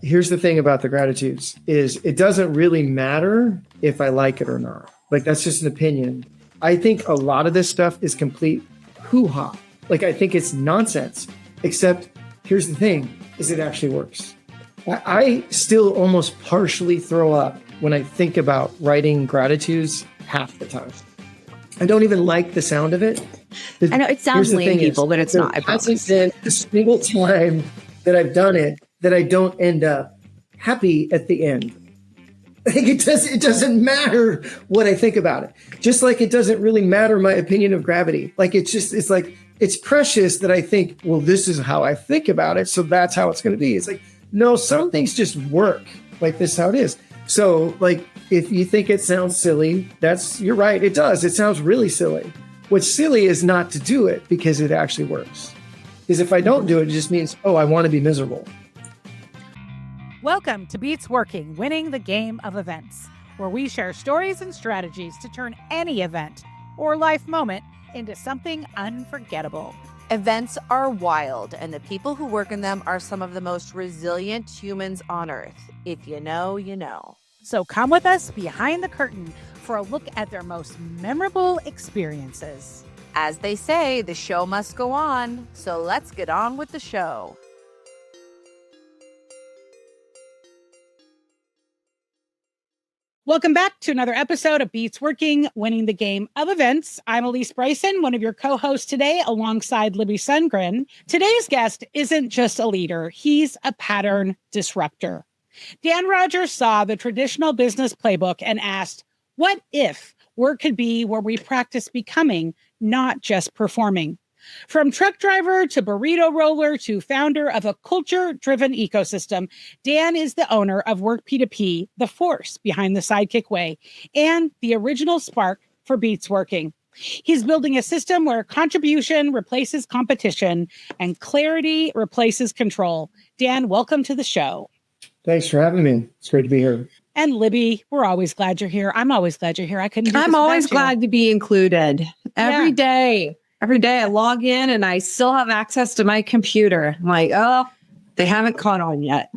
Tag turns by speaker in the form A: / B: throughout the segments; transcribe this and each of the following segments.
A: here's the thing about the gratitudes is it doesn't really matter if I like it or not. Like, that's just an opinion. I think a lot of this stuff is complete hoo-ha. Like, I think it's nonsense, except here's the thing is it actually works. I still almost partially throw up when I think about writing gratitudes half the time. I don't even like the sound of it.
B: I know it sounds lame, people, but it's not. I promise.
A: Hasn't been a single time that I've done it that I don't end up happy at the end. Like it doesn't matter what I think about it. Just like it doesn't really matter my opinion of gravity. Like it's like it's precious that I think, well, this is how I think about it, so that's how it's going to be. It's like, no, some things just work. Like this is how it is. So like if you think it sounds silly, you're right. It does. It sounds really silly. What's silly is not to do it because it actually works. Because if I don't do it, it just means, oh, I want to be miserable.
C: Welcome to Beats Working, Winning the Game of Events, where we share stories and strategies to turn any event or life moment into something unforgettable.
D: Events are wild, and the people who work in them are some of the most resilient humans on Earth. If you know, you know.
C: So come with us behind the curtain for a look at their most memorable experiences.
D: As they say, the show must go on, so let's get on with the show.
C: Welcome back to another episode of Beats Working, Winning the Game of Events. I'm Alysse Bryson, one of your co-hosts today, alongside Libby Sundgren. Today's guest isn't just a leader, he's a pattern disruptor. Dan Rogers saw the traditional business playbook and asked, what if work could be where we practice becoming, not just performing? From truck driver to burrito roller to founder of a culture-driven ecosystem, Dan is the owner of Work P2P, the force behind the Sidekick Way, and the original spark for Beats Working. He's building a system where contribution replaces competition and clarity replaces control. Dan, welcome to the show.
A: Thanks for having me. It's great to be here.
C: And Libby, we're always glad you're here. I'm always glad you're here.
B: I'm always glad to be included. Every day I log in and I still have access to my computer. I'm like, oh, they haven't caught on yet.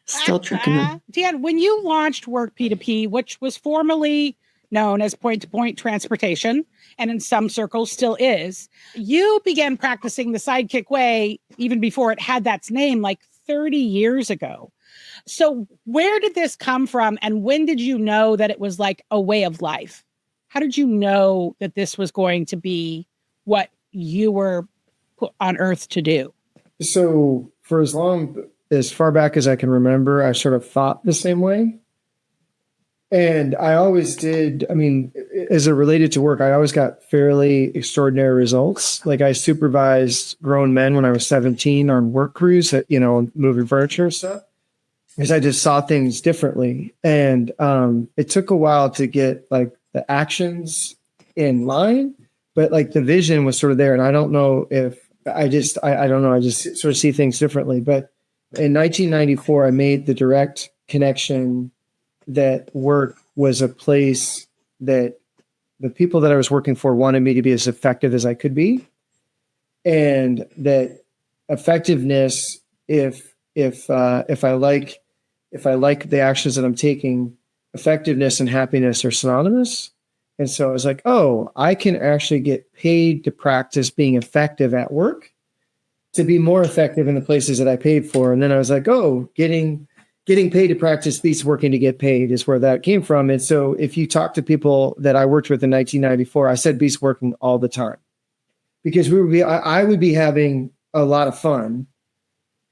B: Still tricking them.
C: Dan, when you launched Work P2P, which was formerly known as point-to-point transportation, and in some circles still is, you began practicing the Sidekick Way even before it had that name, like 30 years ago. So where did this come from? And when did you know that it was like a way of life? How did you know that this was going to be what you were put on earth to do?
A: So for as far back as I can remember, I sort of thought the same way. And I always did. I mean, as it related to work, I always got fairly extraordinary results. Like I supervised grown men when I was 17 on work crews, moving furniture and stuff, because I just saw things differently. And it took a while to get like the actions in line. But like the vision was sort of there. And I don't know if I don't know. I just sort of see things differently. But in 1994, I made the direct connection that work was a place that the people that I was working for wanted me to be as effective as I could be. And that effectiveness, if I like the actions that I'm taking, effectiveness and happiness are synonymous. And so I was like, oh, I can actually get paid to practice being effective at work to be more effective in the places that I paid for. And then I was like, oh, getting paid to practice beats working to get paid is where that came from. And so if you talk to people that I worked with in 1994, I said beats working all the time because I would be having a lot of fun.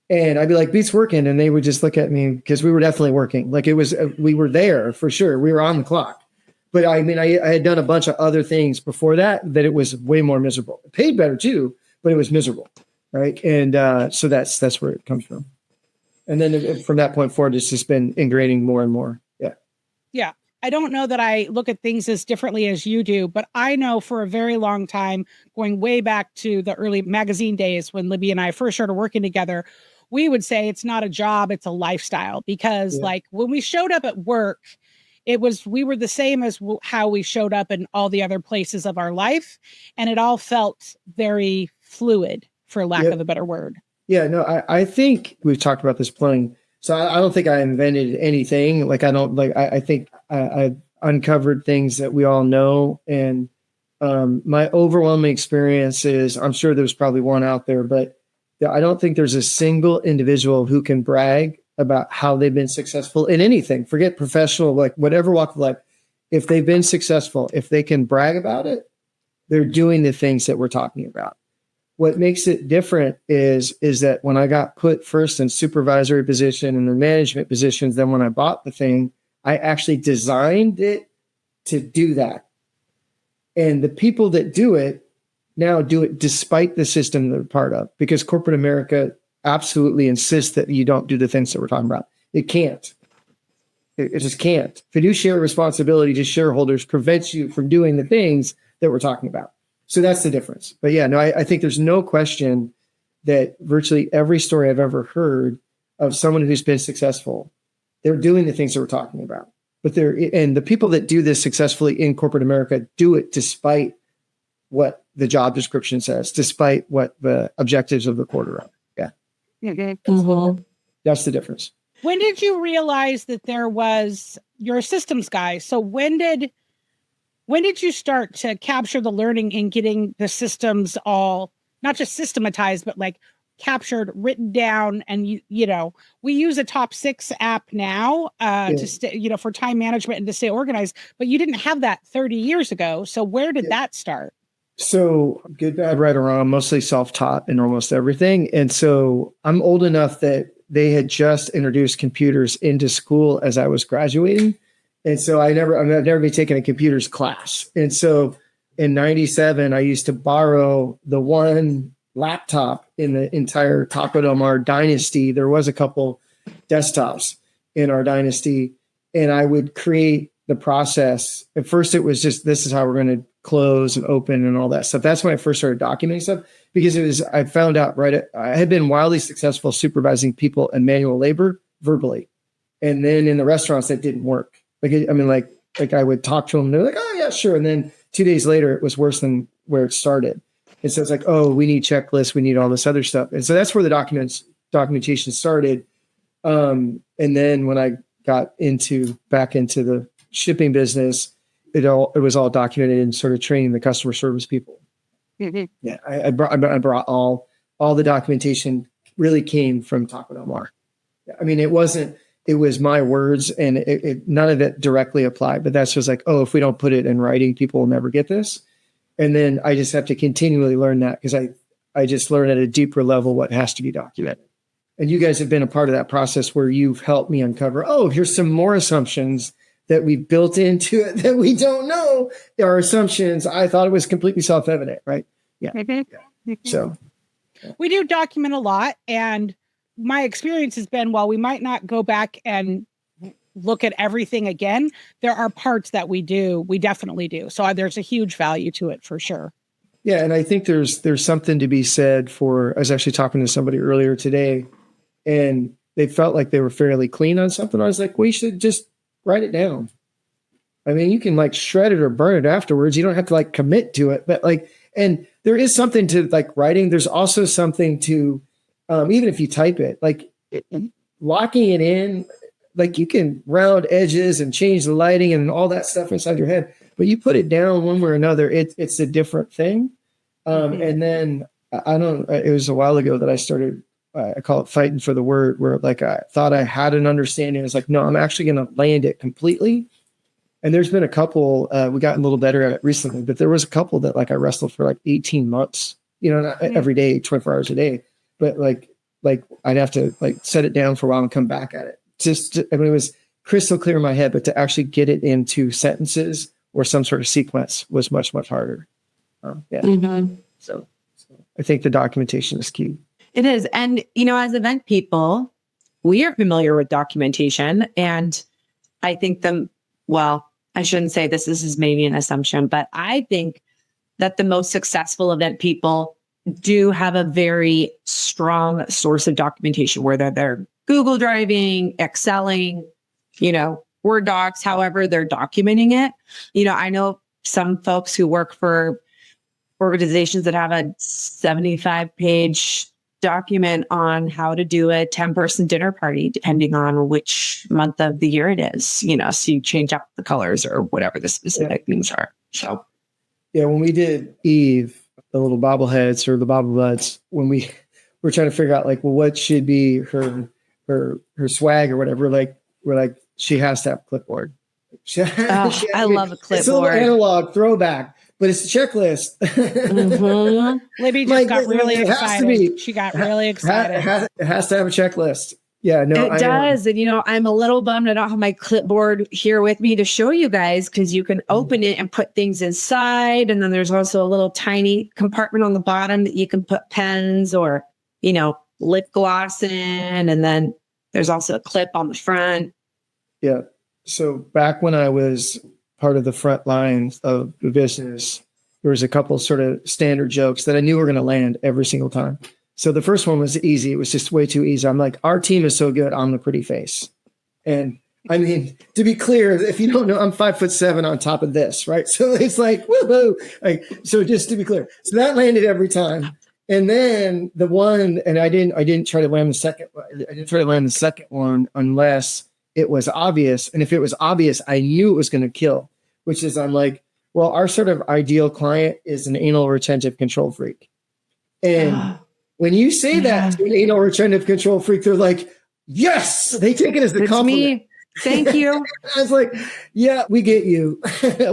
A: And I'd be like, beats working. And they would just look at me because we were definitely working. Like we were there for sure. We were on the clock. But I mean, I had done a bunch of other things before that it was way more miserable. It paid better too, but it was miserable, right? And so that's where it comes from. And then from that point forward, it's just been ingraining more and more. Yeah.
C: Yeah. I don't know that I look at things as differently as you do, but I know for a very long time, going way back to the early magazine days when Libby and I first started working together, we would say it's not a job, it's a lifestyle. Because like when we showed up at work, we were the same as how we showed up in all the other places of our life. And it all felt very fluid, for lack of a better word.
A: Yeah, no, I think we've talked about this plenty. So I don't think I invented anything. Like I think I've uncovered things that we all know. And my overwhelming experience is, I'm sure there's probably one out there, but I don't think there's a single individual who can brag about how they've been successful in anything. Forget professional, like whatever walk of life. If they've been successful, if they can brag about it, they're doing the things that we're talking about. What makes it different is that when I got put first in supervisory position and the management positions, then when I bought the thing, I actually designed it to do that. And the people that do it now do it despite the system they're part of, because corporate America absolutely insists that you don't do the things that we're talking about. It can't. It just can't. Fiduciary responsibility to shareholders prevents you from doing the things that we're talking about. So that's the difference. But yeah, no, I think there's no question that virtually every story I've ever heard of someone who's been successful, they're doing the things that we're talking about. But and the people that do this successfully in corporate America do it despite what the job description says, despite what the objectives of the quarter are. Yeah.
B: Mm-hmm.
A: That's the difference.
C: When did you realize that you're a systems guy? So when did you start to capture the learning in getting the systems all, not just systematized, but like captured, written down? And we use a top 6 app now to stay, for time management and to stay organized, but you didn't have that 30 years ago. So where did that start?
A: So good, bad, right, or wrong, mostly self-taught in almost everything. And so I'm old enough that they had just introduced computers into school as I was graduating. And so I've never been taking a computers class. And so in 97, I used to borrow the one laptop in the entire Taco Del Mar dynasty. There was a couple desktops in our dynasty, and I would create the process. At first, it was just, this is how we're going to close and open and all that stuff. That's when I first started documenting stuff, because I found out, I had been wildly successful supervising people in manual labor verbally. And then in the restaurants, that didn't work. Like I would talk to them and they're like, oh yeah, sure. And then 2 days later, it was worse than where it started. And so it's like, oh, we need checklists. We need all this other stuff. And so that's where the documentation started. And then when I got back into the shipping business, it was all documented and sort of training the customer service people. Mm-hmm. Yeah. I brought all the documentation really came from Taco Del Mar. I mean, it was my words, and none of it directly applied, but that's just like, oh, if we don't put it in writing, people will never get this. And then I just have to continually learn that, because I just learn at a deeper level what has to be documented. And you guys have been a part of that process where you've helped me uncover, oh, here's some more assumptions that we built into it that we don't know are assumptions. I thought it was completely self-evident, right? Yeah. Mm-hmm. Yeah. So
C: we do document a lot, and my experience has been, while we might not go back and look at everything again, there are parts that we definitely do. So there's a huge value to it for sure.
A: Yeah. And I think there's something to be said for, I was actually talking to somebody earlier today, and they felt like they were fairly clean on something. I was like, we should just write it down. I mean, you can like shred it or burn it afterwards. You don't have to like commit to it, but and there is something to like writing. There's also something to, even if you type it, like locking it in, like you can round edges and change the lighting and all that stuff inside your head, but you put it down one way or another, it's a different thing. And then it was a while ago that I started, I call it fighting for the word, where like I thought I had an understanding. It's like, no, I'm actually going to land it completely. And there's been a couple, we got a little better at it recently, but there was a couple that like I wrestled for like 18 months, not every day, 24 hours a day. But like I'd have to like set it down for a while and come back at it. It was crystal clear in my head, but to actually get it into sentences or some sort of sequence was much, much harder. Yeah. Mm-hmm. So I think the documentation is key.
B: It is. And, as event people, we are familiar with documentation. And I think I shouldn't say this is maybe an assumption, but I think that the most successful event people do have a very strong source of documentation, whether they're Google Driving, Excelling, Word docs, however they're documenting it. I know some folks who work for organizations that have a 75-page document on how to do a 10-person dinner party, depending on which month of the year it is, you know, so you change up the colors or whatever the specific things are. So,
A: yeah, when we did Eve, the little bobbleheads or the bobbleheads, when we were trying to figure out like, well, what should be her swag or whatever, like, we're like, she has to have a clipboard.
B: I love a clipboard.
A: It's a little analog throwback, but it's a checklist.
C: Libby just got really excited. She got really excited.
A: It has to have a checklist. Yeah, no,
B: it does. And, you know, I'm a little bummed I don't have my clipboard here with me to show you guys, because you can open it and put things inside. And then there's also a little tiny compartment on the bottom that you can put pens or, you know, lip gloss in. And then there's also a clip on the front.
A: Yeah. So back when I was part of the front lines of the business, there was a couple sort of standard jokes that I knew were going to land every single time. So the first one was easy. It was just way too easy. I'm like, our team is so good. I'm the pretty face. And I mean, to be clear, if you don't know, I'm 5'7" on top of this, right? So it's like, woohoo. Like, so just to be clear. So that landed every time. And then the one, and I didn't try to land the second one. I didn't try to land the second one unless it was obvious. And if it was obvious, I knew it was going to kill, which is I'm like, well, our sort of ideal client is an anal retentive control freak. And when you say that to an anal retentive control freak, they're like, yes, they take it as the compliment.
B: Me. Thank you.
A: I was like, yeah, we get you.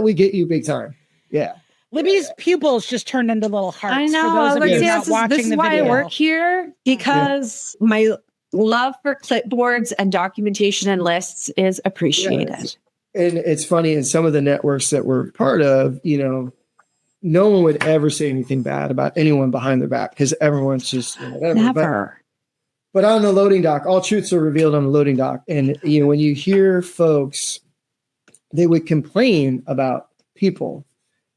A: We get you big time. Yeah.
C: Libby's pupils just turned into little hearts.
B: I know.
C: For those of you not watching
B: this is
C: the
B: why
C: video.
B: I work here, because my love for clipboards and documentation and lists is appreciated.
A: Yes. And it's funny, in some of the networks that we're part of, you know, no one would ever say anything bad about anyone behind their back, because everyone's just, you know, whatever.
B: Never.
A: But on the loading dock, all truths are revealed on the loading dock. And, you know, when you hear folks, they would complain about people.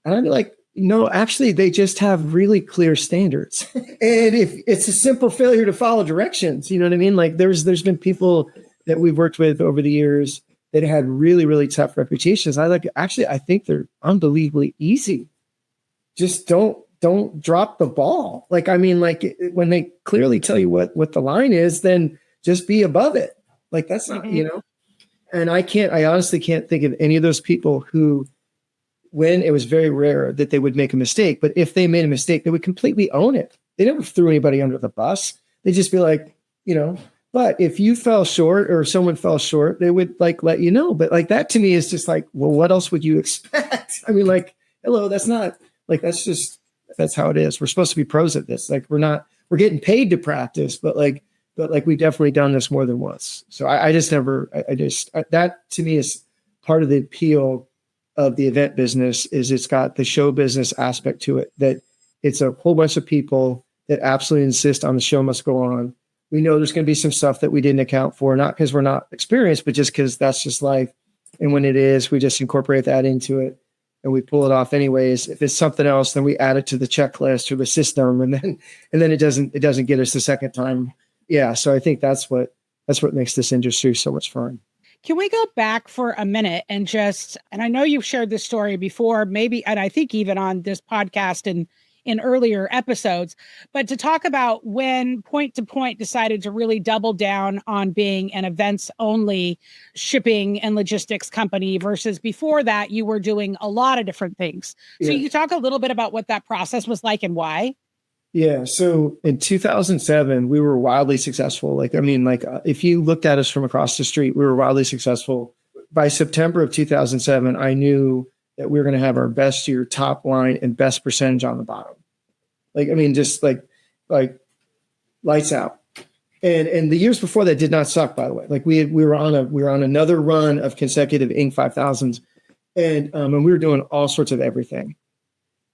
A: And I'd be like, no, actually, they just have really clear standards. And if it's a simple failure to follow directions, you know what I mean? Like there's been people that we've worked with over the years that had really, really tough reputations. I think they're unbelievably easy. Just don't drop the ball. Like, I mean, like when they clearly tell you what the line is, then just be above it. Like that's not, you know, and I honestly can't think of any of those people who, when it was very rare that they would make a mistake, but if they made a mistake, they would completely own it. They never threw anybody under the bus. They'd just be like, you know, but if you fell short or someone fell short, they would like let you know. But like that to me is just like, well, what else would you expect? I mean, like, hello, that's not like, that's how it is. We're supposed to be pros at this. Like we're getting paid to practice, but we've definitely done this more than once. So that to me is part of the appeal of the event business, is it's got the show business aspect to it, that it's a whole bunch of people that absolutely insist on the show must go on. We know there's going to be some stuff that we didn't account for, not because we're not experienced, but just because that's just life. And when it is, we just incorporate that into it and we pull it off anyways. If it's something else, then we add it to the checklist or the system, and then it doesn't get us the second time. Yeah. So I think that's what makes this industry so much fun.
C: Can we go back for a minute and I know you've shared this story before, maybe, and I think even on this podcast and in earlier episodes, but to talk about when Point to Point decided to really double down on being an events only shipping and logistics company versus before that you were doing a lot of different things. Yeah. So you talk a little bit about what that process was like and why?
A: Yeah. So in 2007, we were wildly successful. If you looked at us from across the street, we were wildly successful. By September of 2007, I knew that we were going to have our best year top line and best percentage on the bottom. Just lights out. And the years before that did not suck, by the way. Like we were on another run of consecutive Inc. 5000s, and we were doing all sorts of everything.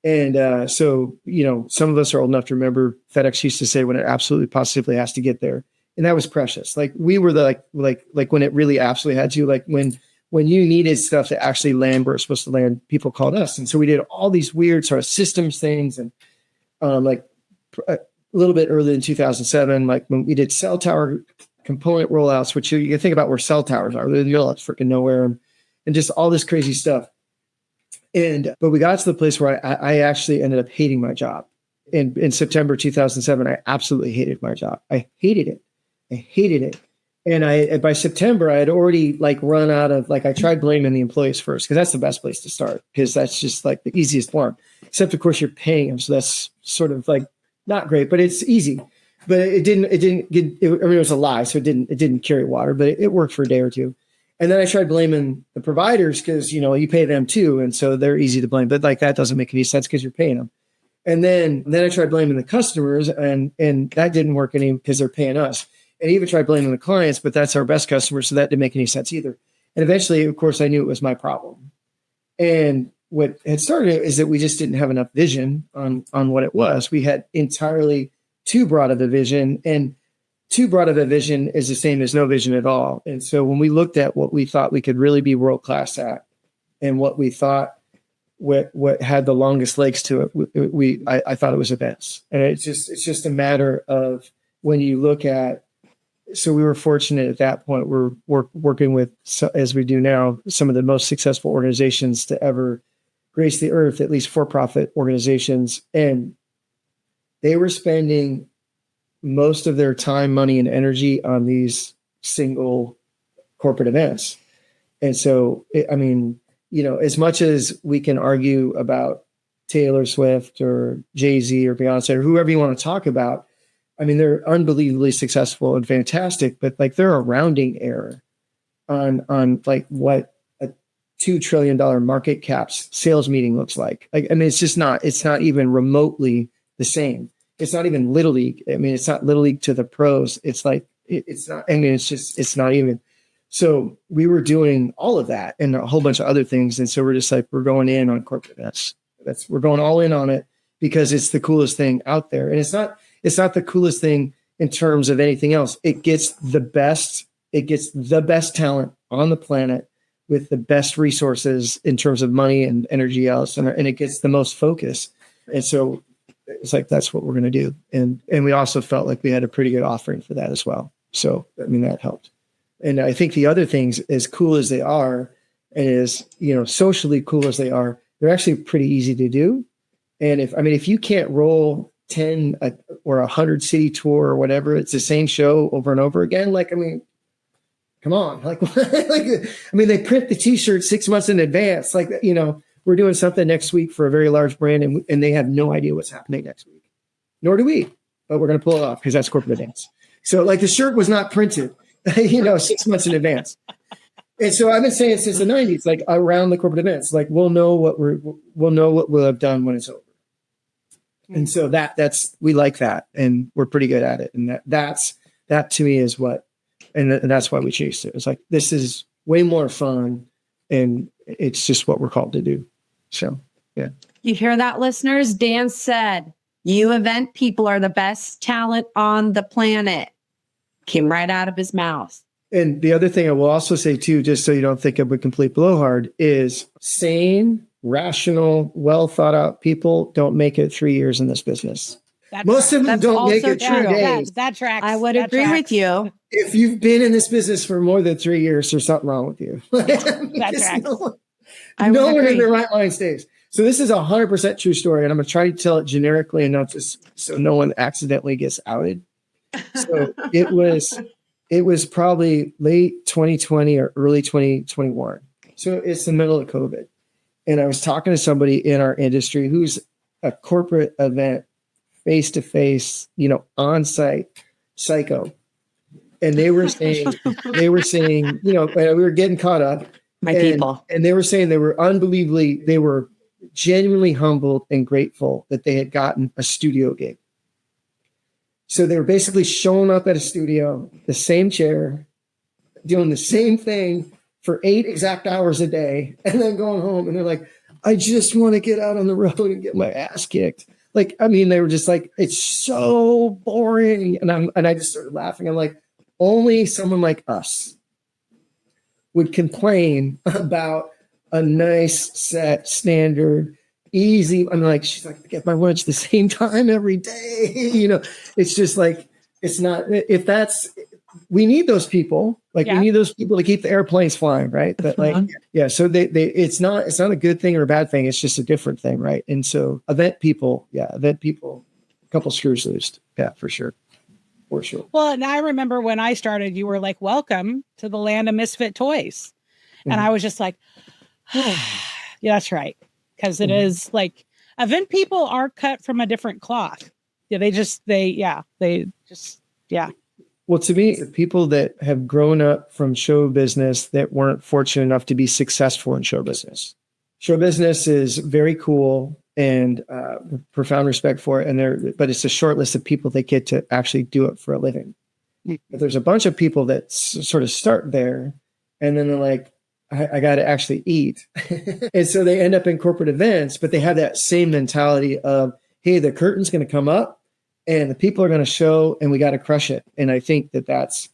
A: And so, you know, some of us are old enough to remember FedEx used to say when it absolutely positively has to get there. And that was precious. Like we were like when it really absolutely had to, like when you needed stuff to actually land where it's supposed to land, people called us. And so we did all these weird sort of systems things. And a little bit early in 2007, like when we did cell tower component rollouts, which you can think about where cell towers are, they're in the middle of freaking nowhere, and just all this crazy stuff. But we got to the place where I actually ended up hating my job. in September 2007, I absolutely hated my job. I hated it. And by September, I had already like run out of, like, I tried blaming the employees first, because that's the best place to start, because that's just like the easiest one. Except of course you're paying them. So that's sort of like not great, but it's easy. But it didn't get, I mean, it was a lie. So it didn't carry water, but it worked for a day or two. And then I tried blaming the providers because, you know, you pay them too. And so they're easy to blame, but like that doesn't make any sense because you're paying them. And then I tried blaming the customers, and that didn't work any because they're paying us. And even tried blaming the clients, but that's our best customers. So that didn't make any sense either. And eventually, of course, I knew it was my problem. And what had started is that we just didn't have enough vision on what it was. We had entirely too broad of a vision, and too broad of a vision is the same as no vision at all. And so when we looked at what we thought we could really be world-class at, and what we thought what had the longest legs to it, I thought it was events. And it's just a matter of when you look at, so we were fortunate at that point. We're working with, as we do now, some of the most successful organizations to ever grace the earth, at least for-profit organizations. And they were spending most of their time, money, and energy on these single corporate events. And so, I mean, you know, as much as we can argue about Taylor Swift or Jay-Z or Beyonce or whoever you want to talk about, I mean, they're unbelievably successful and fantastic, but like they're a rounding error on like what a $2 trillion market cap's sales meeting looks like. Like, I mean, it's not even remotely the same. It's not even Little League. I mean, it's not Little League to the pros. It's like, it's not, I mean, it's not even. So we were doing all of that and a whole bunch of other things. And so we're just like, we're going in on corporate events. We're going all in on it because it's the coolest thing out there. And it's not the coolest thing in terms of anything else. It gets the best talent on the planet with the best resources in terms of money and energy else. And it gets the most focus. And so it's like, that's what we're going to do. And we also felt like we had a pretty good offering for that as well. So, I mean, that helped. And I think the other things, as cool as they are, and as, you know, socially cool as they are, they're actually pretty easy to do. And if you can't roll 10 or 100 city tour or whatever, it's the same show over and over again. Like, I mean, come on, like, they print the t-shirt 6 months in advance. Like, you know, we're doing something next week for a very large brand, and they have no idea what's happening next week. Nor do we, but we're going to pull it off because that's corporate dance. So like the shirt was not printed, you know, 6 months in advance. And so I've been saying since the 90s, like around the corporate events, like we'll know what we'll have done when it's over. And so we like that, and we're pretty good at it. And that to me is what, and that's why we chased it. It's like, this is way more fun, and it's just what we're called to do. So, yeah.
B: You hear that, listeners? Dan said, you event people are the best talent on the planet. Came right out of his mouth.
A: And the other thing I will also say too, just so you don't think I'm a complete blowhard, is sane, rational, well thought out people don't make it 3 years in this business. Most of them don't make it 2 days.
C: That tracks.
B: I would agree with you.
A: If you've been in this business for more than 3 years, there's something wrong with you.
C: That tracks.
A: No one in their right mind stays. So this is 100% true story, and I'm going to try to tell it generically and not just so no one accidentally gets outed. So it was probably late 2020 or early 2021. So it's the middle of COVID. And I was talking to somebody in our industry who's a corporate event, face-to-face, you know, on-site psycho. And they were saying, you know, we were getting caught up.
B: People.
A: And they were saying they were genuinely humbled and grateful that they had gotten a studio gig. So they were basically showing up at a studio, the same chair, doing the same thing for 8 exact hours a day, and then going home. And they're like, I just want to get out on the road and get my ass kicked. Like, I mean, they were just like, it's so boring. And I just started laughing. I'm like, only someone like us would complain about a nice set standard easy. I'm like, she's like, I get my lunch the same time every day. You know, it's just like, it's not, we need those people. Like, we need those people to keep the airplanes flying. Right. But like, so it's not a good thing or a bad thing. It's just a different thing. Right. And so event people couple screws loose. Yeah, for sure. For sure.
C: Well, and I remember when I started, you were like, welcome to the land of Misfit toys.
A: Mm-hmm.
C: And I was just like, yeah, that's right. Because it is like event people are cut from a different cloth. Yeah,
A: Well, to me, the people that have grown up from show business that weren't fortunate enough to be successful in show business. Show business is very cool and profound respect for it. But it's a short list of people that get to actually do it for a living. But there's a bunch of people that sort of start there and then they're like, I got to actually eat. And so they end up in corporate events, but they have that same mentality of, hey, the curtain's going to come up and the people are going to show and we got to crush it. And I think that's,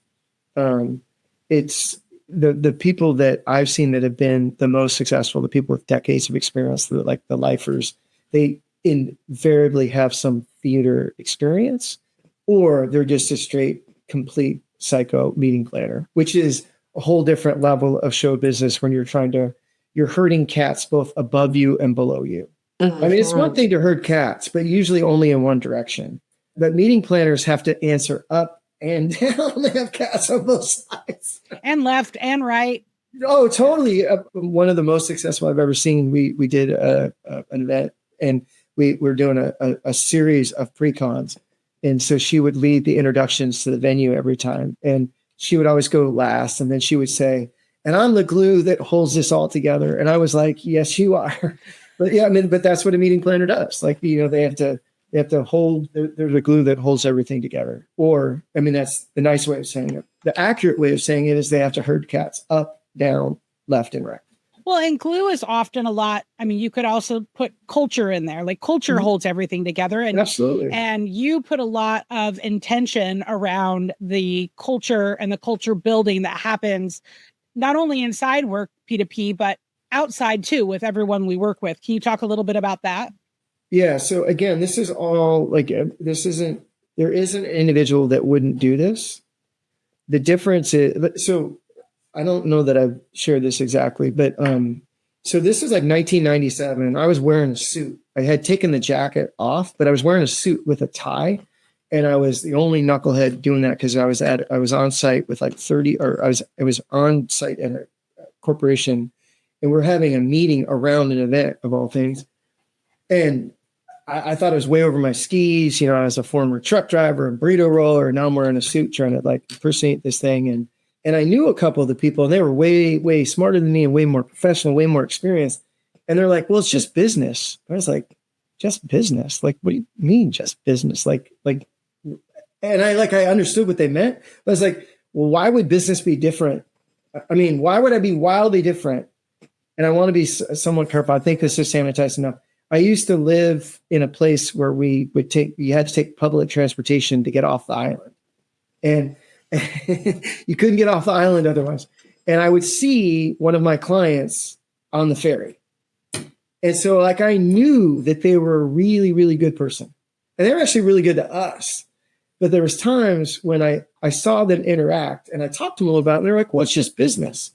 A: it's the people that I've seen that have been the most successful, the people with decades of experience, like the lifers, they invariably have some theater experience, or they're just a straight, complete psycho meeting planner, which is a whole different level of show business when you're herding cats both above you and below you. I mean, it's one thing to herd cats, but usually only in one direction. But meeting planners have to answer up and down. They have cats on both sides.
C: And left and right.
A: Oh, totally. One of the most successful I've ever seen. We did an event and we're doing a series of pre-cons. And so she would lead the introductions to the venue every time. And she would always go last. And then she would say, and I'm the glue that holds this all together. And I was like, yes, you are. But yeah, I mean, but that's what a meeting planner does. Like, you know, they have to hold, they're the glue that holds everything together. Or, I mean, that's the nice way of saying it. The accurate way of saying it is they have to herd cats up, down, left, and right.
C: Well, and glue is often a lot. I mean, you could also put culture in there. Like culture holds everything together. And
A: absolutely.
C: And you put a lot of intention around the culture and the culture building that happens not only inside work P2P, but outside too with everyone we work with. Can you talk a little bit about that?
A: Yeah. So again, this is all like, there isn't an individual that wouldn't do this. The difference is, so I don't know that I've shared this exactly, but so this is like 1997. I was wearing a suit. I had taken the jacket off, but I was wearing a suit with a tie, and I was the only knucklehead doing that because I was on site with like 30, or I was on site at a corporation, and we're having a meeting around an event of all things, and I thought I was way over my skis. You know, I was a former truck driver and burrito roller, and now I'm wearing a suit trying to like impersonate this thing. And I knew a couple of the people, and they were way, way smarter than me and way more professional, way more experienced. And they're like, well, it's just business. I was like, just business? Like, what do you mean just business? And I understood what they meant. But I was like, well, why would business be different? I mean, why would I be wildly different? And I want to be somewhat careful. I think this is sanitized enough. I used to live in a place where you had to take public transportation to get off the island. And you couldn't get off the island otherwise. And I would see one of my clients on the ferry. And so like, I knew that they were a really, really good person. And they were actually really good to us. But there was times when I saw them interact and I talked to them a little about it, and they're like, well, it's just business.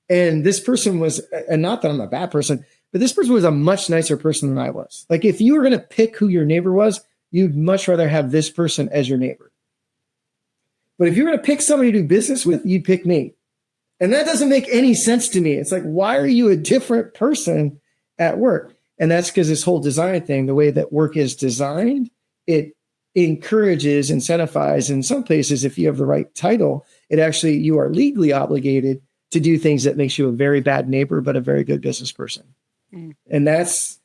A: And this person was, and not that I'm a bad person, but this person was a much nicer person than I was. Like if you were going to pick who your neighbor was, you'd much rather have this person as your neighbor. But if you're going to pick somebody to do business with, you'd pick me. And that doesn't make any sense to me. It's like, why are you a different person at work? And that's because this whole design thing, the way that work is designed, it encourages, incentivizes. In some places, if you have the right title, you are legally obligated to do things that makes you a very bad neighbor, but a very good business person. And that's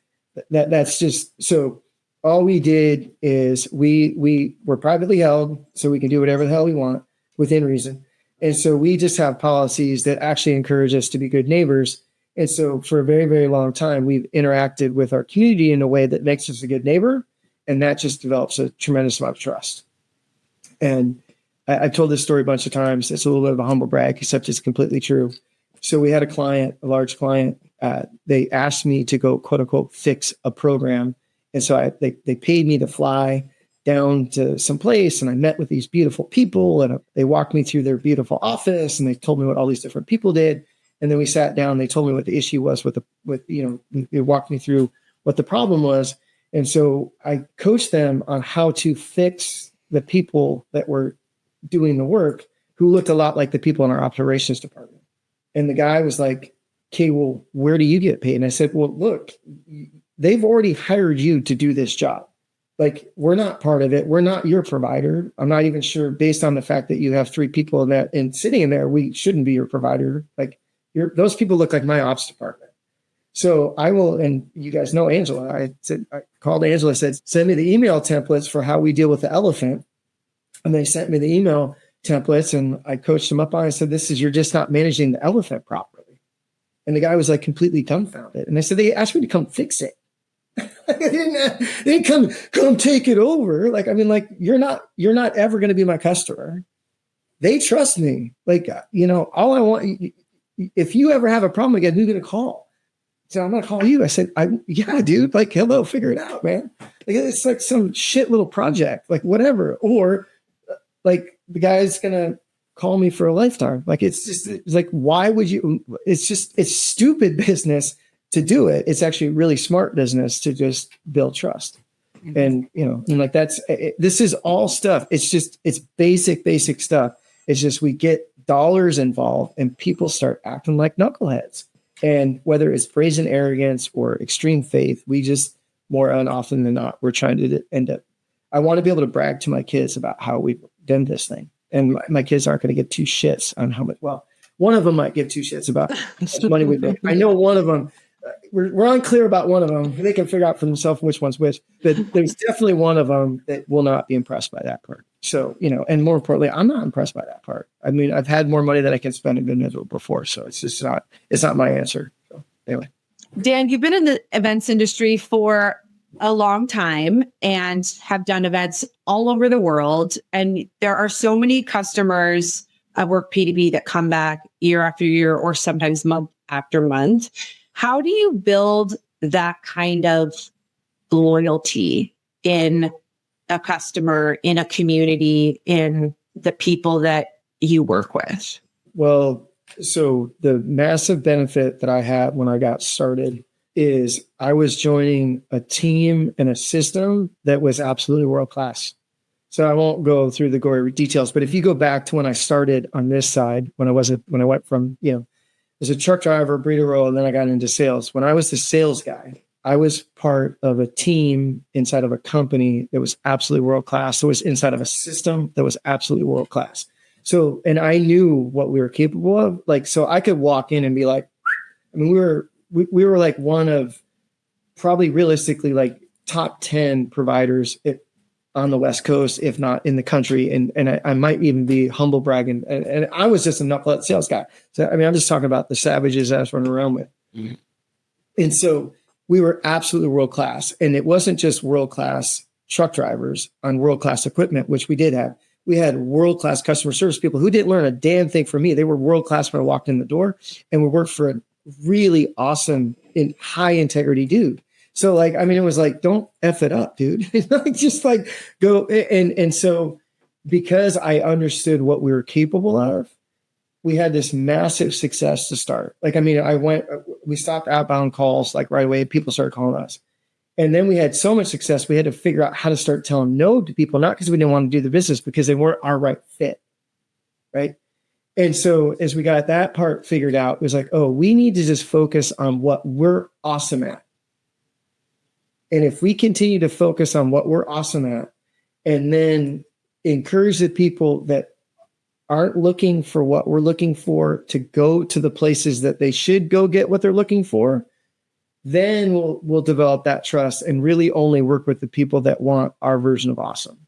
A: just, so all we did is we were privately held, so we can do whatever the hell we want within reason. And so we just have policies that actually encourage us to be good neighbors. And so for a very, very long time, we've interacted with our community in a way that makes us a good neighbor. And that just develops a tremendous amount of trust. And I've told this story a bunch of times. It's a little bit of a humble brag, except it's completely true. So we had a large client, they asked me to go, quote unquote, fix a program. And so they paid me to fly down to some place, and I met with these beautiful people, and they walked me through their beautiful office, and they told me what all these different people did. And then we sat down, and they told me what the issue was they walked me through what the problem was. And so I coached them on how to fix the people that were doing the work who looked a lot like the people in our operations department. And the guy was like, okay, well, where do you get paid? And I said, well, look, they've already hired you to do this job. Like, we're not part of it. We're not your provider. I'm not even sure, based on the fact that you have 3 people in that and sitting in there, we shouldn't be your provider. Like, those people look like my ops department. So I will, and you guys know Angela. I called Angela, said, send me the email templates for how we deal with the elephant. And they sent me the email templates, and I coached them up on it. I said, you're just not managing the elephant properly. And the guy was like completely dumbfounded. And I said, they asked me to come fix it. they didn't come take it over. Like, I mean, like, you're not ever going to be my customer. They trust me. Like, all I want, if you ever have a problem again, who's going to call? So I'm going to call you. I said, yeah, dude, like, hello, figure it out, man. Like, it's like some shit little project, like whatever. Or like the guy's going to call me for a lifetime. Like, it's like, why would you, it's stupid business to do it. It's actually really smart business to just build trust. And, and like, this is all stuff. It's basic stuff. It's just, we get dollars involved and people start acting like knuckleheads. And whether it's brazen arrogance or extreme faith, we just, more often than not, we're trying to end up, I want to be able to brag to my kids about how we've done this thing. And my kids aren't going to give 2 shits on how much, well, one of them might give 2 shits about how much money we make. I know one of them, we're unclear about one of them. They can figure out for themselves which one's which, but there's definitely one of them that will not be impressed by that part. So, and more importantly, I'm not impressed by that part. I mean, I've had more money than I can spend and been miserable before. So it's not my answer. So anyway.
B: Dan, you've been in the events industry for a long time and have done events all over the world. And there are so many customers at Work P2B that come back year after year, or sometimes month after month. How do you build that kind of loyalty in a customer, in a community, in the people that you work with?
A: Well, so the massive benefit that I had when I got started is I was joining a team and a system that was absolutely world-class. So I won't go through the gory details, but if you go back to when I started on this side, when I went from, as a truck driver, breeder role, and then I got into sales. When I was the sales guy, I was part of a team inside of a company that was absolutely world-class. So it was inside of a system that was absolutely world-class. So, and I knew what we were capable of. Like, so I could walk in and be like, I mean, we were like one of probably realistically like top 10 providers on the West Coast, if not in the country. And I might even be humble bragging. And I was just a knucklehead sales guy. So, I mean, I'm just talking about the savages I was running around with. Mm-hmm. And so we were absolutely world-class. And it wasn't just world-class truck drivers on world-class equipment, which we did have. We had world-class customer service people who didn't learn a damn thing from me. They were world-class when I walked in the door, and we worked for a really awesome and high integrity dude. So like, I mean, it was like, don't F it up, dude. Just like go. And so because I understood what we were capable of, we had this massive success to start. Like, I mean, we stopped outbound calls like right away. People started calling us. And then we had so much success, we had to figure out how to start telling no to people, not because we didn't want to do the business, because they weren't our right fit. Right. And so as we got that part figured out, it was like, oh, we need to just focus on what we're awesome at. And if we continue to focus on what we're awesome at, and then encourage the people that aren't looking for what we're looking for to go to the places that they should go get what they're looking for, then we'll develop that trust and really only work with the people that want our version of awesome.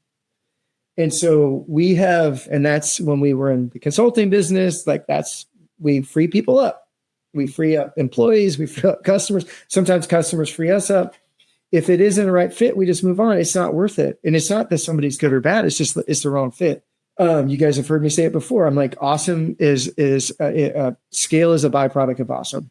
A: And so we have, and that's when we were in the consulting business, like we free people up. We free up employees, we free up customers. Sometimes customers free us up. If it isn't the right fit, we just move on. It's not worth it. And it's not that somebody's good or bad. It's just, it's the wrong fit. You guys have heard me say it before. I'm like, awesome is scale is a byproduct of awesome.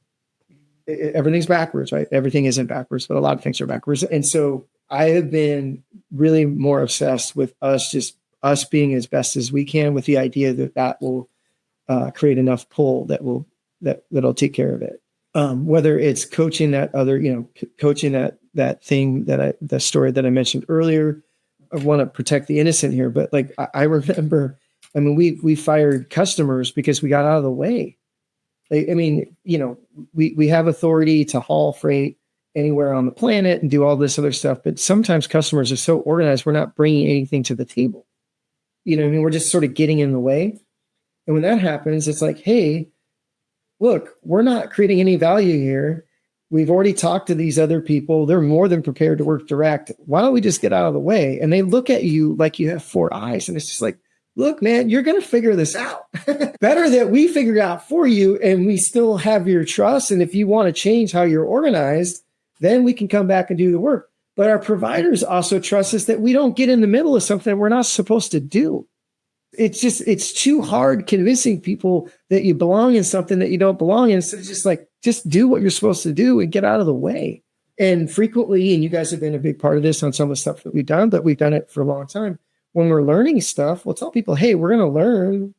A: Everything's backwards, right? Everything isn't backwards, but a lot of things are backwards. And so I have been really more obsessed with us being as best as we can, with the idea that will create enough pull that'll take care of it. whether it's coaching that other, coaching that thing the story that I mentioned earlier. I want to protect the innocent here, but like I remember, I mean, we fired customers because we got out of the way. Like, I mean, we have authority to haul freight anywhere on the planet and do all this other stuff, but sometimes customers are so organized, we're not bringing anything to the table. You know what I mean? We're just sort of getting in the way. And when that happens, it's like, hey, look, we're not creating any value here. We've already talked to these other people. They're more than prepared to work direct. Why don't we just get out of the way? And they look at you like you have four eyes. And it's just like, look, man, you're going to figure this out. Better that we figure it out for you and we still have your trust. And if you want to change how you're organized, then we can come back and do the work. But our providers also trust us that we don't get in the middle of something we're not supposed to do. It's too hard convincing people that you belong in something that you don't belong in. So it's just do what you're supposed to do and get out of the way. And frequently, and you guys have been a big part of this on some of the stuff that we've done, but we've done it for a long time. When we're learning stuff, we'll tell people, hey, we're going to learn,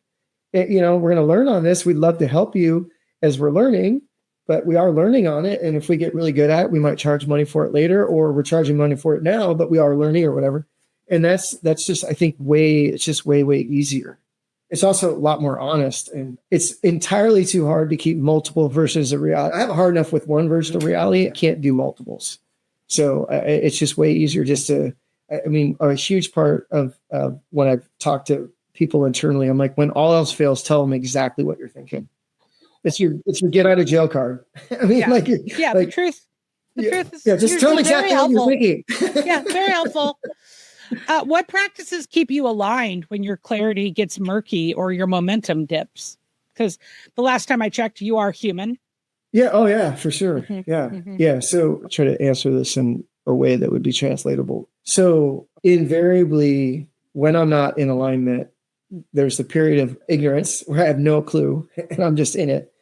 A: we're going to learn on this. We'd love to help you as we're learning, but we are learning on it. And if we get really good at it, we might charge money for it later, or we're charging money for it now, but we are learning or whatever. And that's just, I think, it's just way easier. It's also a lot more honest, and it's entirely too hard to keep multiple versions of reality. I have a hard enough with one version of reality. I can't do multiples. So it's just way easier just to, I mean, a huge part of when I've talked to people internally, I'm like, when all else fails, tell them exactly what you're thinking. It's your get out of jail card. I mean,
C: the truth. The truth is,
A: just tell them exactly what you're thinking.
C: Yeah, very helpful. What practices keep you aligned when your clarity gets murky or your momentum dips? Because the last time I checked, you are human.
A: Yeah. Oh, yeah, for sure.
C: Mm-hmm.
A: Yeah.
C: Mm-hmm.
A: Yeah. So I'll try to answer this in a way that would be translatable. So invariably, when I'm not in alignment, there's the period of ignorance where I have no clue and I'm just in it.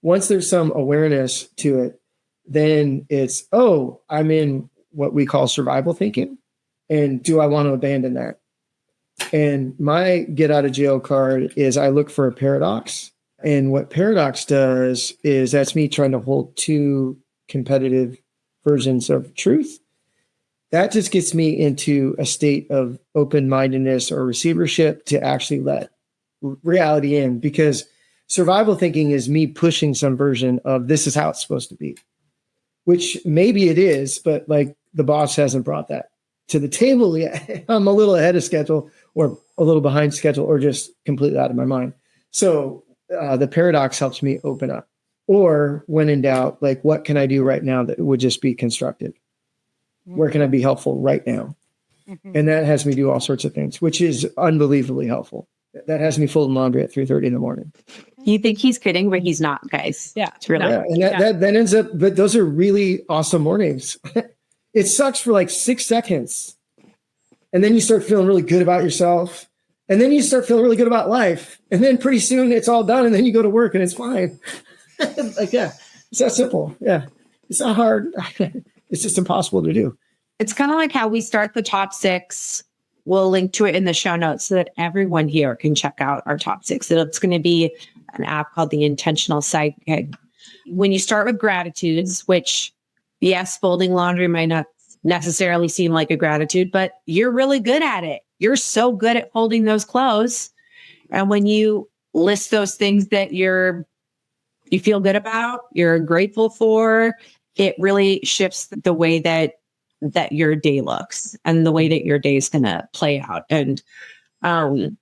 A: Once there's some awareness to it, then it's, I'm in what we call survival thinking. And do I want to abandon that? And my get out of jail card is I look for a paradox. And what paradox does is that's me trying to hold two competitive versions of truth. That just gets me into a state of open-mindedness or receivership to actually let reality in, because survival thinking is me pushing some version of this is how it's supposed to be, which maybe it is, but like the boss hasn't brought that to the table yet. I'm a little ahead of schedule or a little behind schedule or just completely out of my mind. So the paradox helps me open up. Or when in doubt, like, what can I do right now that would just be constructive? Where can I be helpful right now? Mm-hmm. And that has me do all sorts of things, which is unbelievably helpful. That has me folding laundry at 3:30 in the morning.
B: You think he's kidding, but he's not, guys.
C: Yeah.
B: It's really.
A: Yeah. And that ends up, but those are really awesome mornings. It sucks for like 6 seconds. And then you start feeling really good about yourself. And then you start feeling really good about life. And then pretty soon it's all done. And then you go to work and it's fine. Like, yeah, it's that simple. Yeah. It's not hard. It's just impossible to do.
B: It's kind of like how we start the top 6. We'll link to it in the show notes so that everyone here can check out our top 6. So it's going to be an app called the Intentional Sidekick. When you start with gratitudes, which, yes, folding laundry might not necessarily seem like a gratitude, but you're really good at it. You're so good at folding those clothes. And when you list those things that you feel good about, you're grateful for, it really shifts the way that your day looks and the way that your day is going to play out. And I'm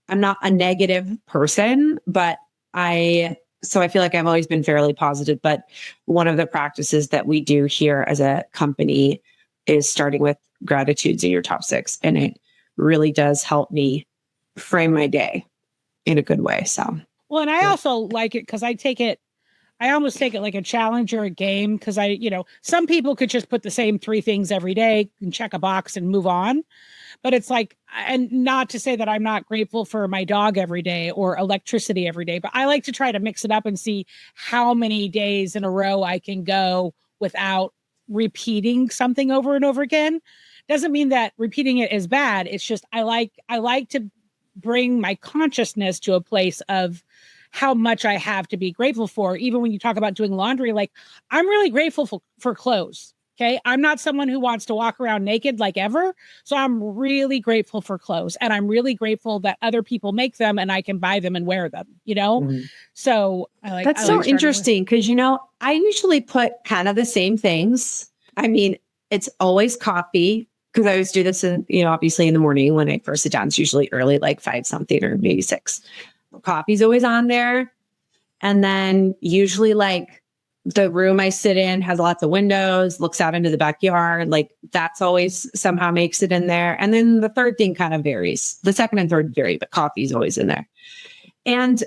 B: not a negative person, but so I feel like I've always been fairly positive. But one of the practices that we do here as a company is starting with gratitudes in your top 6. And it really does help me frame my day in a good way. So,
C: well, and I also like it because I almost take it like a challenge or a game, because some people could just put the same 3 things every day and check a box and move on. But it's like, and not to say that I'm not grateful for my dog every day or electricity every day, but I like to try to mix it up and see how many days in a row I can go without repeating something over and over again. Doesn't mean that repeating it is bad. It's just, I like to bring my consciousness to a place of how much I have to be grateful for. Even when you talk about doing laundry, like I'm really grateful for clothes. Okay. I'm not someone who wants to walk around naked like ever. So I'm really grateful for clothes, and I'm really grateful that other people make them and I can buy them and wear them, So
B: that's so interesting because, I usually put kind of the same things. I mean, it's always coffee because I always do this obviously in the morning when I first sit down. It's usually early, like 5 something or maybe 6. Coffee's always on there. And then usually like the room I sit in has lots of windows, looks out into the backyard. Like that's always somehow makes it in there. And then the third thing kind of varies. The second and third vary, but coffee's always in there. And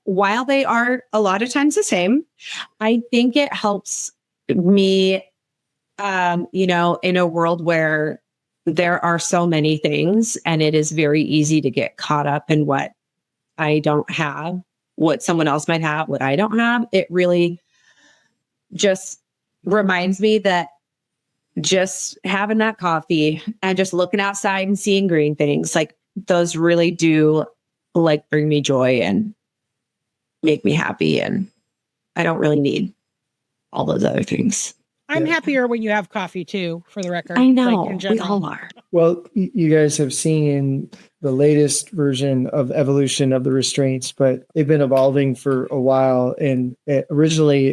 B: while they are a lot of times the same, I think it helps me, in a world where there are so many things and it is very easy to get caught up in what I don't have, what someone else might have, what I don't have. It really just reminds me that just having that coffee and just looking outside and seeing green things, like those really do like bring me joy and make me happy. And I don't really need all those other things.
C: I'm happier when you have coffee too, for the record.
B: I know.
C: Like,
B: we all are.
A: Well, you guys have seen the latest version of evolution of the restraints, but they've been evolving for a while. And originally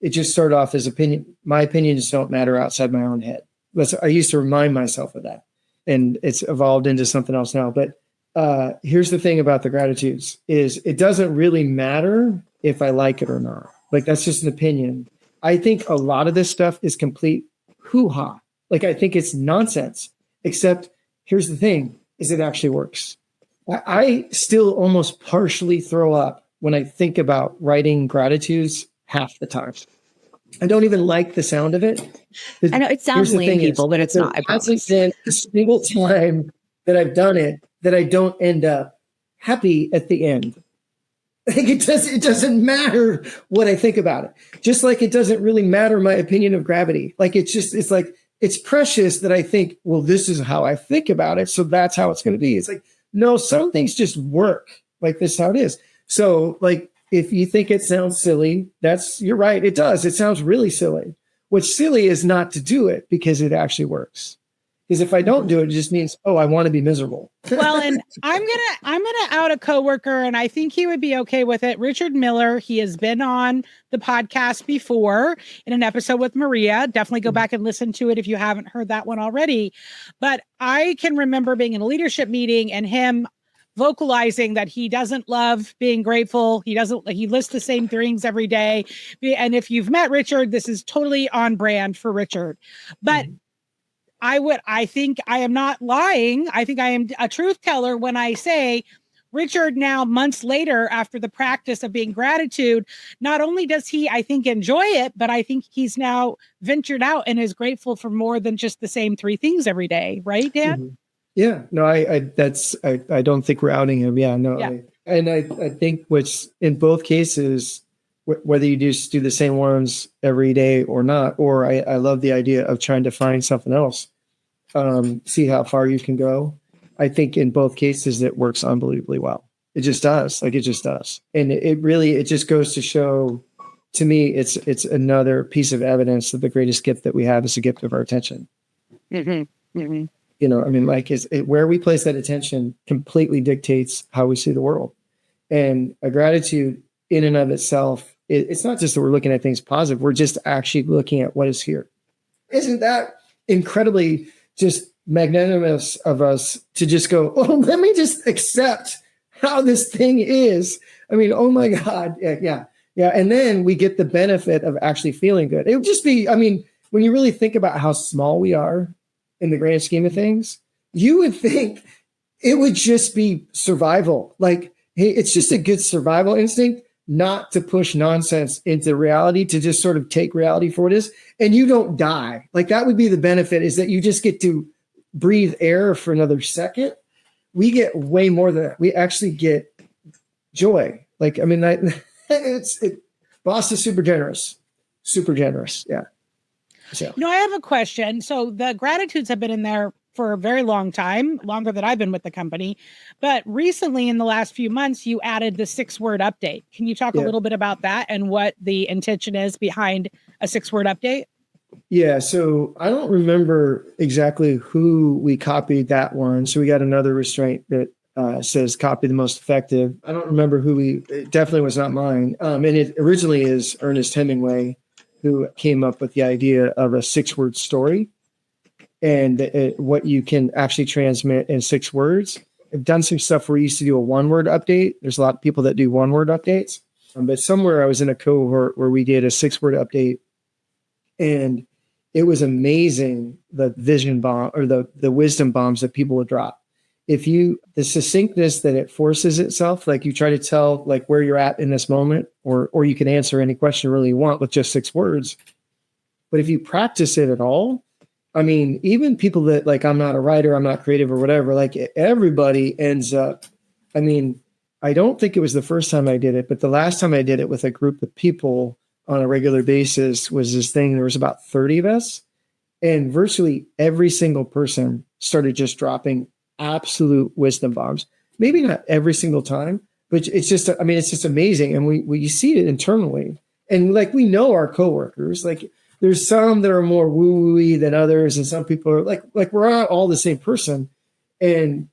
A: it just started off as opinion. My opinions don't matter outside my own head. I used to remind myself of that, and it's evolved into something else now. But here's the thing about the gratitudes is it doesn't really matter if I like it or not. Like that's just an opinion. I think a lot of this stuff is complete hoo-ha. Like I think it's nonsense, except here's the thing is it actually works. I still almost partially throw up when I think about writing gratitudes half the time. I don't even like the sound of it.
B: I know it sounds lame, people, but it's not. I promise.
A: Been a single time that I've done it that I don't end up happy at the end. I think it doesn't matter what I think about it. Just like it doesn't really matter my opinion of gravity. Like it's precious that I think, well, this is how I think about it. So that's how it's going to be. It's like, no, some things just work. Like this is how it is. So like, if you think it sounds silly, you're right. It does. It sounds really silly. What's silly is not to do it because it actually works. Because if I don't do it, it just means, I want to be miserable.
C: Well, and I'm gonna out a coworker, and I think he would be okay with it. Richard Miller, he has been on the podcast before in an episode with Maria. Definitely go back and listen to it if you haven't heard that one already. But I can remember being in a leadership meeting and him vocalizing that he doesn't love being grateful. He lists the same things every day. And if you've met Richard, this is totally on brand for Richard. But I think I am not lying. I think I am a truth teller when I say Richard now months later after the practice of being gratitude, not only does he, I think, enjoy it, but I think he's now ventured out and is grateful for more than just the same 3 things every day. Right, Dan?
A: Mm-hmm. Yeah, no, I don't think we're outing him. Yeah, no. Yeah. I think what's in both cases, whether you just do the same ones every day or not, or I love the idea of trying to find something else, see how far you can go. I think in both cases, it works unbelievably well. It just does. Like it just does. And it just goes to show, to me, it's another piece of evidence that the greatest gift that we have is the gift of our attention.
C: Mm-hmm. Mm-hmm.
A: Where we place that attention completely dictates how we see the world. And a gratitude in and of itself, it's not just that we're looking at things positive. We're just actually looking at what is here. Isn't that incredibly just magnanimous of us to just go, let me just accept how this thing is. I mean, oh my God. Yeah. And then we get the benefit of actually feeling good. It would just be, when you really think about how small we are in the grand scheme of things, you would think it would just be survival. Like, hey, it's just a good survival instinct not to push nonsense into reality, to just sort of take reality for what it is, and you don't die. Like that would be the benefit, is that you just get to breathe air for another second. We get way more than that. We actually get joy. Like, boss is super generous. Yeah. So.
C: I have a question. So the gratitudes have been in there for a very long time, longer than I've been with the company. But recently, in the last few months, you added the 6-word update. Can you talk a little bit about that and what the intention is behind a 6-word update?
A: Yeah, so I don't remember exactly who we copied that one. So we got another restraint that says copy the most effective. I don't remember it definitely was not mine. And it originally is Ernest Hemingway who came up with the idea of a 6-word story and what you can actually transmit in 6 words. I've done some stuff where we used to do a 1-word update. There's a lot of people that do 1-word updates. But somewhere I was in a cohort where we did a 6-word update, and it was amazing, the vision bomb or the wisdom bombs that people would drop. The succinctness that it forces itself, like you try to tell like where you're at in this moment, or you can answer any question really you want with just 6 words. But if you practice it at all, I mean, even people that like, I'm not a writer, I'm not creative or whatever, like everybody ends up, I mean, I don't think it was the first time I did it, but the last time I did it with a group of people on a regular basis was this thing. There was about 30 of us, and virtually every single person started just dropping absolute wisdom bombs. Maybe not every single time, but it's just amazing. And we see it internally. And like, we know our coworkers, like there's some that are more woo-woo-y than others. And some people are like we're not all the same person, and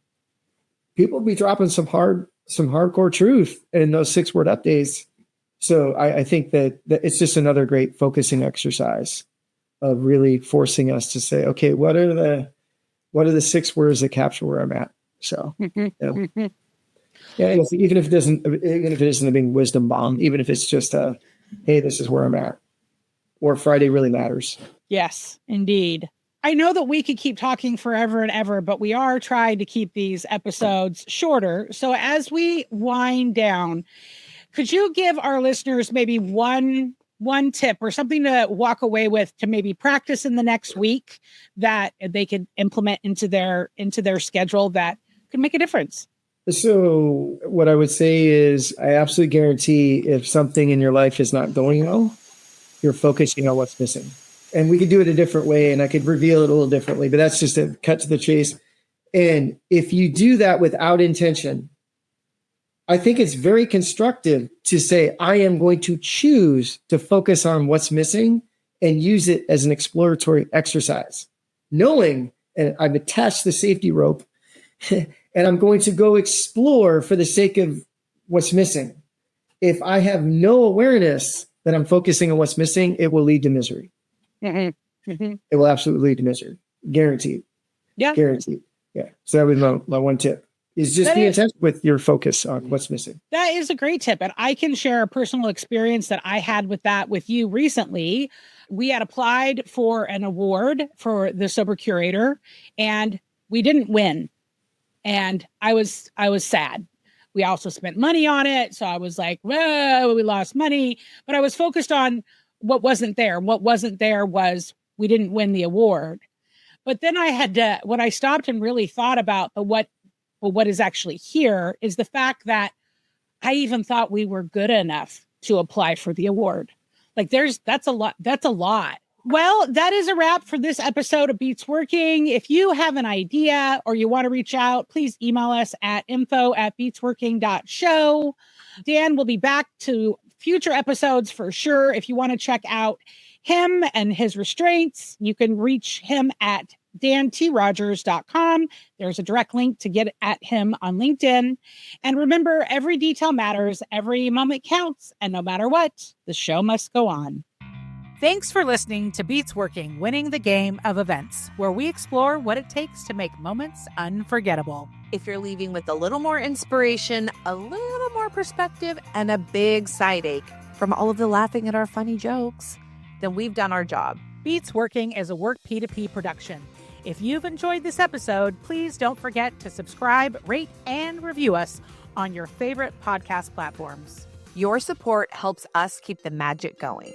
A: people be dropping some hardcore truth in those 6-word updates. So I think that it's just another great focusing exercise of really forcing us to say, okay, what are the 6 words that capture where I'm at? So, yeah, even if it isn't a big wisdom bomb, even if it's just hey, this is where I'm at, or Friday really matters.
C: Yes, indeed. I know that we could keep talking forever and ever, but we are trying to keep these episodes shorter. So as we wind down, could you give our listeners maybe one tip or something to walk away with to maybe practice in the next week that they could implement into their schedule that could make a difference?
A: So what I would say is, I absolutely guarantee if something in your life is not going well, you're focusing on what's missing. And we could do it a different way, and I could reveal it a little differently, but that's just a cut to the chase. And if you do that without intention, I think it's very constructive to say, I am going to choose to focus on what's missing and use it as an exploratory exercise, knowing, and I've attached the safety rope and I'm going to go explore for the sake of what's missing. If I have no awareness that I'm focusing on what's missing, it will lead to misery.
C: Mm-hmm. Mm-hmm.
A: It will absolutely lead to misery. Guaranteed.
C: Yeah.
A: Guaranteed. Yeah. So that was my one tip. Is just be intense with your focus on what's missing.
C: That is a great tip. And I can share a personal experience that I had with that with you recently. We had applied for an award for the Sober Curator, and we didn't win. And I was sad. We also spent money on it. So I was like, well, we lost money. But I was focused on what wasn't there. What wasn't there was we didn't win the award. But then I had to, when I stopped and really thought about what is actually here, is the fact that I even thought we were good enough to apply for the award. Like that's a lot. Well, that is a wrap for this episode of Beats Working. If you have an idea or you want to reach out, please email us at info@beatsworking.show. Dan will be back to future episodes for sure. If you want to check out him and his restraints, you can reach him at dantrogers.com. There's a direct link to get at him on LinkedIn. And remember, every detail matters, every moment counts, and no matter what, the show must go on.
D: Thanks for listening to Beats Working, Winning the Game of Events, where we explore what it takes to make moments unforgettable. If you're leaving with a little more inspiration, a little more perspective, and a big side ache from all of the laughing at our funny jokes, then we've done our job.
C: Beats Working is a Work P2P production. If you've enjoyed this episode, please don't forget to subscribe, rate, and review us on your favorite podcast platforms.
D: Your support helps us keep the magic going.